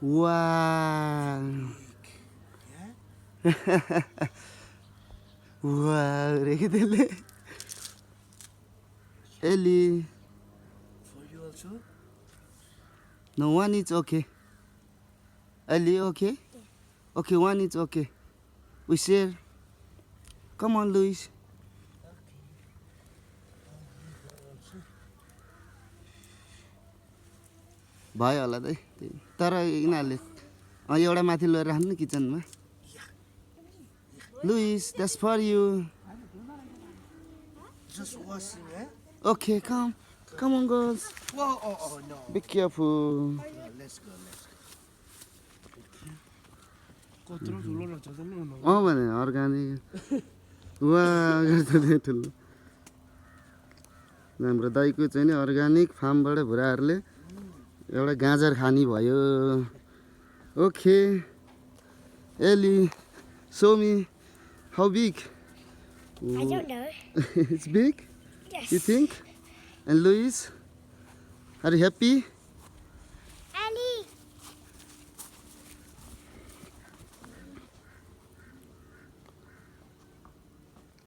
Wow. Yeah? Wow, रहेछ त्यसले Ellie. For you also? No, one is okay. Ellie, okay? Okay, one is okay. We share. Come on, Luis. भयो होला त तर यिनीहरूले एउटा माथि लगेर राख्नु नि किचनमा Luis, that's for you. Just washing, eh? Okay, come. Come on, girls. Whoa, oh, no. Be careful. Yeah, let's go. Kotro ठुलो रहेछ त नि भने अर्गानिक वा गर्छ ठुलो हाम्रो दाइको चाहिँ नि अर्गानिक फार्मबाट भुराहरूले एउटा गाजर खानी भयो okay Ellie, show me how big. I don't know. It's big? Yes. You think? And Luis, are you happy?